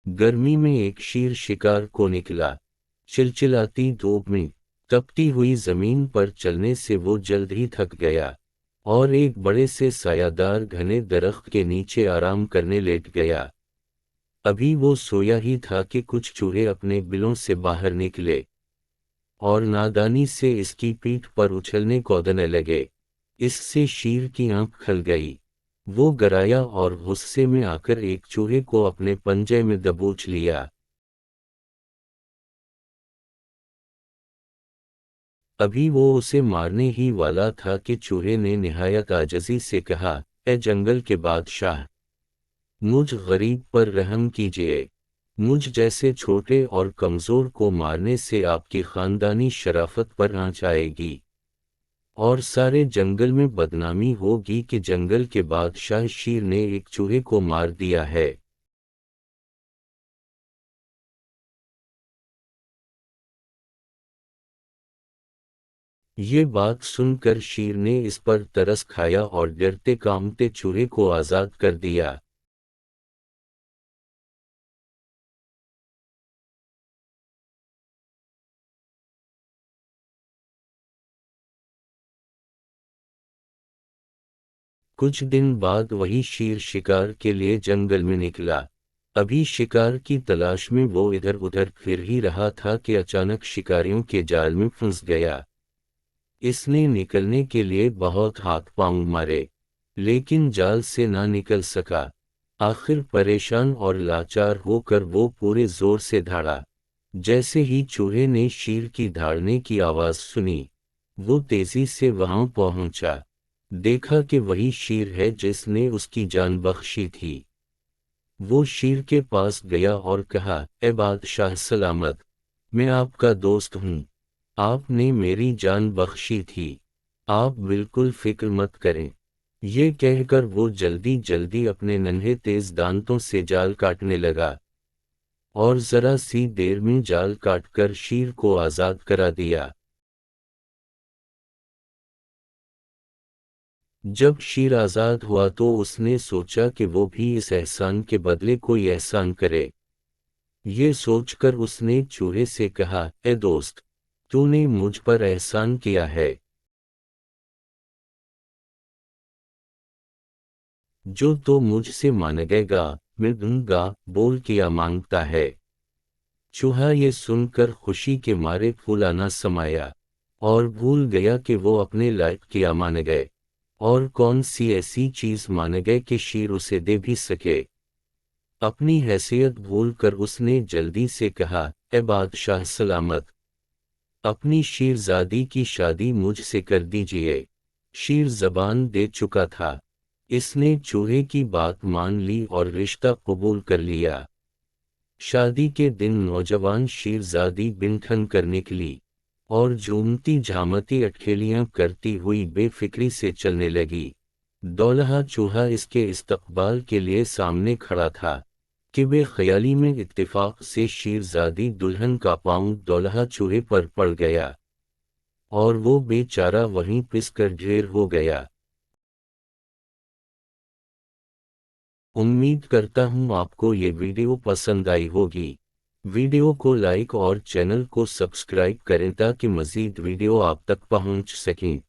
गर्मी में एक शेर शिकार को निकला। चिलचिलाती धूप में तपती हुई जमीन पर चलने से वो जल्द ही थक गया और एक बड़े से सायादार घने दरख्त के नीचे आराम करने लेट गया। अभी वो सोया ही था कि कुछ चूहे अपने बिलों से बाहर निकले और नादानी से इसकी पीठ पर उछलने कूदने लगे। इससे शेर की आंख खल गई। वो गराया और गुस्से में आकर एक चूहे को अपने पंजे में दबोच लिया। अभी वो उसे मारने ही वाला था कि चूहे ने निहायत आजिज़ी से कहा, ए जंगल के बादशाह, मुझ गरीब पर रहम कीजिए। मुझ जैसे छोटे और कमज़ोर को मारने से आपकी ख़ानदानी शराफत पर आँच आएगी और सारे जंगल में बदनामी होगी कि जंगल के बादशाह शेर ने एक चूहे को मार दिया है। ये बात सुनकर शेर ने इस पर तरस खाया और डरते कांपते चूहे को आज़ाद कर दिया। कुछ दिन बाद वही शेर शिकार के लिए जंगल में निकला। अभी शिकार की तलाश में वो इधर उधर फिर ही रहा था कि अचानक शिकारियों के जाल में फंस गया। इसने निकलने के लिए बहुत हाथ पांव मारे, लेकिन जाल से ना निकल सका। आखिर परेशान और लाचार होकर वो पूरे जोर से धाड़ा। जैसे ही चूहे ने शेर की धाड़ने की आवाज सुनी, वो तेजी से वहां पहुंचा। देखा कि वही शेर है जिसने उसकी जान बख्शी थी। वो शेर के पास गया और कहा, ए बादशाह सलामत, मैं आपका दोस्त हूँ। आपने मेरी जान बख्शी थी। आप बिल्कुल फिक्र मत करें। ये कहकर वो जल्दी जल्दी अपने नन्हे तेज दांतों से जाल काटने लगा और जरा सी देर में जाल काटकर शेर को आजाद करा दिया। जब शेर आजाद हुआ तो उसने सोचा कि वो भी इस एहसान के बदले कोई एहसान करे। ये सोचकर उसने चूहे से कहा, ए दोस्त, तूने मुझ पर एहसान किया है, जो तो मुझसे मांगेगा मैं दूंगा। बोल क्या मांगता है। चूहा ये सुनकर खुशी के मारे फूला न समाया और भूल गया कि वो अपने लायक क्या मान गए और कौन सी ऐसी चीज मान गए कि शेर उसे दे भी सके। अपनी हैसियत भूल कर उसने जल्दी से कहा, ए बादशाह सलामत, अपनी शेरजादी की शादी मुझसे कर दीजिए। शेर जबान दे चुका था। इसने चूहे की बात मान ली और रिश्ता कबूल कर लिया। शादी के दिन नौजवान शेरजादी बिन कर निकली और झूमती झामती अटखेलियां करती हुई बेफिक्री से चलने लगी। दौलहा चूहा इसके इस्तकबाल के लिए सामने खड़ा था कि बेख्याली में इत्तेफाक से शेरजादी दुल्हन का पांव दौलहा चूहे पर पड़ गया और वो बेचारा वहीं पिसकर ढेर हो गया। उम्मीद करता हूँ आपको ये वीडियो पसंद आई होगी। वीडियो को लाइक और चैनल को सब्सक्राइब करें ताकि मज़ीद वीडियो आप तक पहुँच सकें।